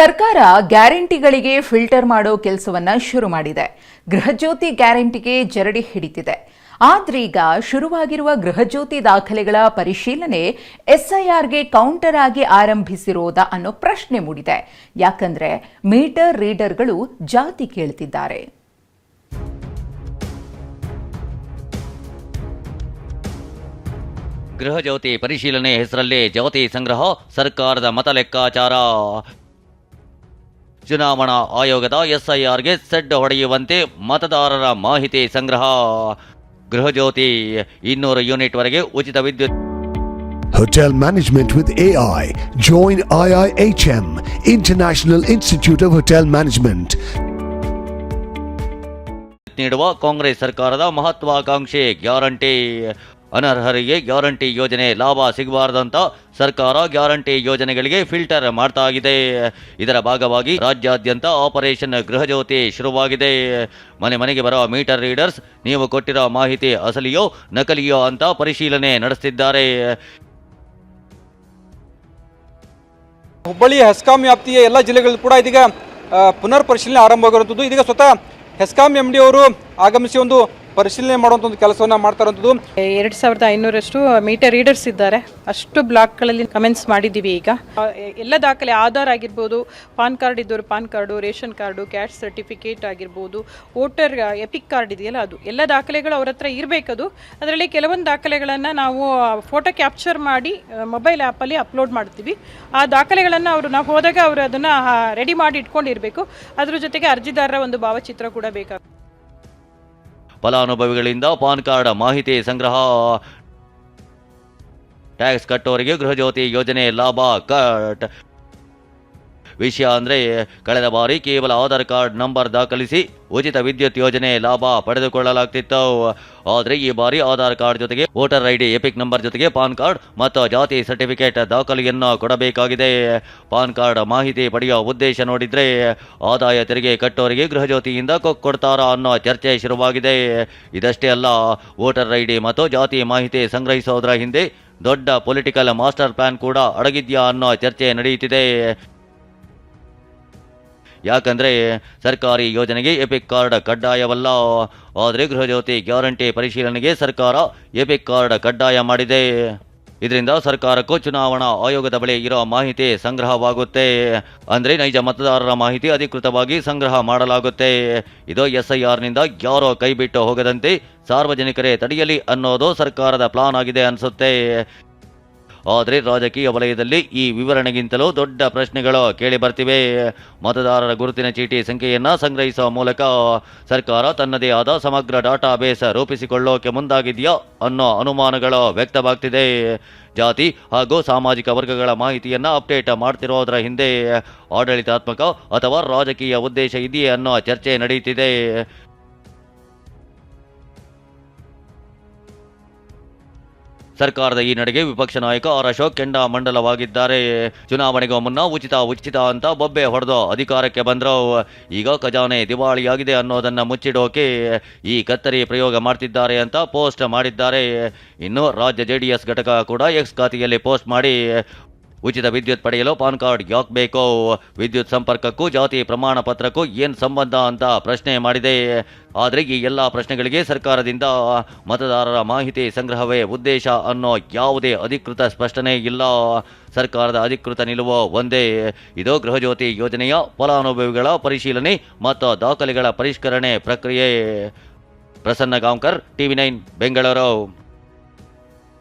ಸರ್ಕಾರ ಗ್ಯಾರಂಟಿಗಳಿಗೆ ಫಿಲ್ಟರ್ ಮಾಡೋ ಕೆಲಸವನ್ನ ಶುರು ಮಾಡಿದೆ. ಗೃಹಜ್ಯೋತಿ ಗ್ಯಾರಂಟಿಗೆ ಜರಡಿ ಹಿಡಿತಿದೆ. ಆದ್ರೀಗ ಶುರುವಾಗಿರುವ ಗೃಹಜ್ಯೋತಿ ದಾಖಲೆಗಳ ಪರಿಶೀಲನೆ ಎಸ್ಐಆರ್ಗೆ ಕೌಂಟರ್ ಆಗಿ ಆರಂಭಿಸಿರೋದಾ ಅನ್ನೋ ಪ್ರಶ್ನೆ ಮೂಡಿದೆ. ಯಾಕಂದ್ರೆ ಮೀಟರ್ ರೀಡರ್ಗಳು ಜಾತಿ ಕೇಳ್ತಿದ್ದಾರೆ. ಗೃಹಜ್ಯೋತಿ ಪರಿಶೀಲನೆ ಹೆಸರಲ್ಲಿ ಜಾತಿ ಸಂಗ್ರಹ, ಸರ್ಕಾರದ ಮತ ಲೆಕ್ಕಾಚಾರ. ಚುನಾವಣಾ ಆಯೋಗದ ಎಸ್ಐಆರ್ಗೆ ಸೆಡ್ ಹೊಡೆಯುವಂತೆ ಮತದಾರರ ಮಾಹಿತಿ ಸಂಗ್ರಹ. ಗೃಹಜ್ಯೋತಿ 200 ಯೂನಿಟ್ ವರೆಗೆ ಉಚಿತ ವಿದ್ಯುತ್. Hotel Management with AI. Join IIHM, International Institute of Hotel Management. ನೀಡುವ ಕಾಂಗ್ರೆಸ್ ಸರ್ಕಾರದ ಮಹತ್ವಾಕಾಂಕ್ಷೆ ಗ್ಯಾರಂಟಿ. ಅನರ್ಹರಿಗೆ ಗ್ಯಾರಂಟಿ ಯೋಜನೆ ಲಾಭ ಸಿಗಬಾರದಂತ ಸರ್ಕಾರ ಗ್ಯಾರಂಟಿ ಯೋಜನೆಗಳಿಗೆ ಫಿಲ್ಟರ್ ಮಾಡ್ತಾ ಇದೆ. ಇದರ ಭಾಗವಾಗಿ ರಾಜ್ಯಾದ್ಯಂತ ಆಪರೇಷನ್ ಗೃಹಜ್ಯೋತಿ ಶುರುವಾಗಿದೆ. ಮನೆ ಮನೆಗೆ ಬರೋ ಮೀಟರ್ ರೀಡರ್ಸ್ ನೀವು ಕೊಟ್ಟಿರೋ ಮಾಹಿತಿ ಅಸಲಿಯೋ ನಕಲಿಯೋ ಅಂತ ಪರಿಶೀಲನೆ ನಡೆಸುತ್ತಿದ್ದಾರೆ. ಹುಬ್ಬಳ್ಳಿ ಹೆಸ್ಕಾಂ ವ್ಯಾಪ್ತಿಯ ಎಲ್ಲ ಜಿಲ್ಲೆಗಳು ಕೂಡ ಇದೀಗ ಪುನರ್ ಪರಿಶೀಲನೆ ಆರಂಭವಾಗಿರುವಂಥದ್ದು. ಇದೀಗ ಸ್ವತಃ ಹೆಸ್ಕಾಂ MD ಅವರು ಆಗಮಿಸಿ ಒಂದು ಪರಿಶೀಲನೆ ಮಾಡುವಂಥ ಒಂದು ಕೆಲಸವನ್ನು ಮಾಡ್ತಾ ಇರುವಂಥದ್ದು. 2500 ಮೀಟರ್ ರೀಡರ್ಸ್ ಇದ್ದಾರೆ. ಅಷ್ಟು ಬ್ಲಾಕ್ಗಳಲ್ಲಿ ಕಮೆಂಟ್ಸ್ ಮಾಡಿದ್ದೀವಿ. ಈಗ ಎಲ್ಲ ದಾಖಲೆ ಆಧಾರ್ ಆಗಿರ್ಬೋದು, ಪಾನ್ ಕಾರ್ಡ್ ಇದ್ದವರು PAN card, ration card, caste certificate ಆಗಿರ್ಬೋದು, ವೋಟರ್ ಎಪಿಕ್ ಕಾರ್ಡ್ ಇದೆಯಲ್ಲ ಅದು ಎಲ್ಲ ದಾಖಲೆಗಳು ಅವ್ರ ಹತ್ರ ಇರಬೇಕದು. ಅದರಲ್ಲಿ ಕೆಲವೊಂದು ದಾಖಲೆಗಳನ್ನು ನಾವು ಫೋಟೋ ಕ್ಯಾಪ್ಚರ್ ಮಾಡಿ ಮೊಬೈಲ್ ಆ್ಯಪಲ್ಲಿ ಅಪ್ಲೋಡ್ ಮಾಡ್ತೀವಿ. ಆ ದಾಖಲೆಗಳನ್ನು ನಾವು ಹೋದಾಗ ಅವರು ಅದನ್ನು ರೆಡಿ ಮಾಡಿ ಇಟ್ಕೊಂಡಿರಬೇಕು. ಅದ್ರ ಜೊತೆಗೆ ಅರ್ಜಿದಾರರ ಒಂದು ಭಾವಚಿತ್ರ ಕೂಡ ಬೇಕಾಗುತ್ತೆ. ಫಲಾನುಭವಿಗಳಿಂದ ಪಾನ್ ಕಾರ್ಡ್ ಮಾಹಿತಿ ಸಂಗ್ರಹ. ಟ್ಯಾಕ್ಸ್ ಕಟ್ಟೋರಿಗೆ ಗೃಹಜ್ಯೋತಿ ಯೋಜನೆ ಲಾಭ ಕಟ್. ವಿಷಯ ಅಂದರೆ ಕಳೆದ ಬಾರಿ ಕೇವಲ ಆಧಾರ್ ಕಾರ್ಡ್ ನಂಬರ್ ದಾಖಲಿಸಿ ಉಚಿತ ವಿದ್ಯುತ್ ಯೋಜನೆ ಲಾಭ ಪಡೆದುಕೊಳ್ಳಲಾಗ್ತಿತ್ತು. ಆದರೆ ಈ ಬಾರಿ ಆಧಾರ್ ಕಾರ್ಡ್ ಜೊತೆಗೆ ವೋಟರ್ ID ಎಪಿಕ್ ನಂಬರ್ ಜೊತೆಗೆ ಪಾನ್ ಕಾರ್ಡ್ ಮತ್ತು ಜಾತಿ ಸರ್ಟಿಫಿಕೇಟ್ ದಾಖಲೆಯನ್ನು ಕೊಡಬೇಕಾಗಿದೆ. ಪಾನ್ ಕಾರ್ಡ್ ಮಾಹಿತಿ ಪಡೆಯುವ ಉದ್ದೇಶ ನೋಡಿದ್ರೆ ಆದಾಯ ತೆರಿಗೆ ಕಟ್ಟೋರಿಗೆ ಗೃಹಜ್ಯೋತಿಯಿಂದ ಕೊಡ್ತಾರಾ ಅನ್ನೋ ಚರ್ಚೆ ಶುರುವಾಗಿದೆ. ಇದಷ್ಟೇ ಅಲ್ಲ, ವೋಟರ್ ID ಮತ್ತು ಜಾತಿ ಮಾಹಿತಿ ಸಂಗ್ರಹಿಸೋದ್ರ ಹಿಂದೆ ದೊಡ್ಡ ಪೊಲಿಟಿಕಲ್ ಮಾಸ್ಟರ್ ಪ್ಲಾನ್ ಕೂಡ ಅಡಗಿದ್ಯಾ ಅನ್ನೋ ಚರ್ಚೆ ನಡೆಯುತ್ತಿದೆ. ಯಾಕಂದ್ರೆ ಸರ್ಕಾರಿ ಯೋಜನೆಗೆ ಎಪಿಕ್ ಕಾರ್ಡ್ ಕಡ್ಡಾಯವಲ್ಲ. ಆದರೆ ಗೃಹಜ್ಯೋತಿ ಗ್ಯಾರಂಟಿ ಪರಿಶೀಲನೆಗೆ ಸರ್ಕಾರ ಎಪಿಕ್ ಕಾರ್ಡ್ ಕಡ್ಡಾಯ ಮಾಡಿದೆ. ಇದರಿಂದ ಸರ್ಕಾರಕ್ಕೂ ಚುನಾವಣಾ ಆಯೋಗದ ಬಳಿ ಇರೋ ಮಾಹಿತಿ ಸಂಗ್ರಹವಾಗುತ್ತೆ. ಅಂದ್ರೆ ನೈಜ ಮತದಾರರ ಮಾಹಿತಿ ಅಧಿಕೃತವಾಗಿ ಸಂಗ್ರಹ ಮಾಡಲಾಗುತ್ತೆ. ಇದು SIRನಿಂದ ಯಾರೋ ಕೈಬಿಟ್ಟು ಹೋಗದಂತೆ ಸಾರ್ವಜನಿಕರೇ ತಡೆಯಲಿ ಅನ್ನೋದು ಸರ್ಕಾರದ ಪ್ಲಾನ್ ಆಗಿದೆ ಅನ್ಸುತ್ತೆ. ಆದರೆ ರಾಜಕೀಯ ವಲಯದಲ್ಲಿ ಈ ವಿವರಣೆಗಿಂತಲೂ ದೊಡ್ಡ ಪ್ರಶ್ನೆಗಳು ಕೇಳಿ ಬರ್ತಿವೆ. ಮತದಾರರ ಗುರುತಿನ ಚೀಟಿ ಸಂಖ್ಯೆಯನ್ನು ಸಂಗ್ರಹಿಸುವ ಮೂಲಕ ಸರ್ಕಾರ ತನ್ನದೇ ಆದ ಸಮಗ್ರ ಡಾಟಾ ಬೇಸ್ ರೂಪಿಸಿಕೊಳ್ಳೋಕೆ ಮುಂದಾಗಿದೆಯಾ ಅನ್ನೋ ಅನುಮಾನಗಳು ವ್ಯಕ್ತವಾಗ್ತಿದೆ. ಜಾತಿ ಹಾಗೂ ಸಾಮಾಜಿಕ ವರ್ಗಗಳ ಮಾಹಿತಿಯನ್ನು ಅಪ್ಡೇಟ್ ಮಾಡ್ತಿರೋದರ ಹಿಂದೆ ಆಡಳಿತಾತ್ಮಕ ಅಥವಾ ರಾಜಕೀಯ ಉದ್ದೇಶ ಇದೆಯೇ ಅನ್ನೋ ಚರ್ಚೆ ನಡೆಯುತ್ತಿದೆ. ಸರ್ಕಾರದ ಈ ನಡೆಗೆ ವಿಪಕ್ಷ ನಾಯಕ ಆರ್ ಅಶೋಕ್ ಕೆಂಡಾಮಂಡಲವಾಗಿದ್ದಾರೆ. ಚುನಾವಣೆಗೂ ಮುನ್ನ ಉಚಿತ ಅಂತ ಬೊಬ್ಬೆ ಹೊಡೆದು ಅಧಿಕಾರಕ್ಕೆ ಬಂದ್ರು. ಈಗ ಖಜಾನೆ ದಿವಾಳಿಯಾಗಿದೆ ಅನ್ನೋದನ್ನ ಮುಚ್ಚಿಡೋಕೆ ಈ ಕತ್ತರಿ ಪ್ರಯೋಗ ಮಾಡ್ತಿದ್ದಾರೆ ಅಂತ ಪೋಸ್ಟ್ ಮಾಡಿದ್ದಾರೆ. ಇನ್ನು ರಾಜ್ಯ JDS ಘಟಕ ಕೂಡ X ಖಾತೆಯಲ್ಲಿ ಪೋಸ್ಟ್ ಮಾಡಿ ಉಚಿತ ವಿದ್ಯುತ್ ಪಡೆಯಲು ಪಾನ್ ಕಾರ್ಡ್ ಯಾಕೆ ಬೇಕು, ವಿದ್ಯುತ್ ಸಂಪರ್ಕಕ್ಕೂ ಜಾತಿ ಪ್ರಮಾಣ ಪತ್ರಕ್ಕೂ ಏನು ಸಂಬಂಧ ಅಂತ ಪ್ರಶ್ನೆ ಮಾಡಿದೆ. ಆದರೆ ಈ ಎಲ್ಲ ಪ್ರಶ್ನೆಗಳಿಗೆ ಸರ್ಕಾರದಿಂದ ಮತದಾರರ ಮಾಹಿತಿ ಸಂಗ್ರಹವೇ ಉದ್ದೇಶ ಅನ್ನೋ ಯಾವುದೇ ಅಧಿಕೃತ ಸ್ಪಷ್ಟನೆ ಇಲ್ಲ. ಸರ್ಕಾರದ ಅಧಿಕೃತ ನಿಲುವು ಒಂದೇ, ಇದು ಗೃಹಜ್ಯೋತಿ ಯೋಜನೆಯ ಫಲಾನುಭವಿಗಳ ಪರಿಶೀಲನೆ ಮತ್ತು ದಾಖಲೆಗಳ ಪರಿಷ್ಕರಣೆ ಪ್ರಕ್ರಿಯೆ. ಪ್ರಸನ್ನ ಗಾಂವ್ಕರ್, TV9 ಬೆಂಗಳೂರು.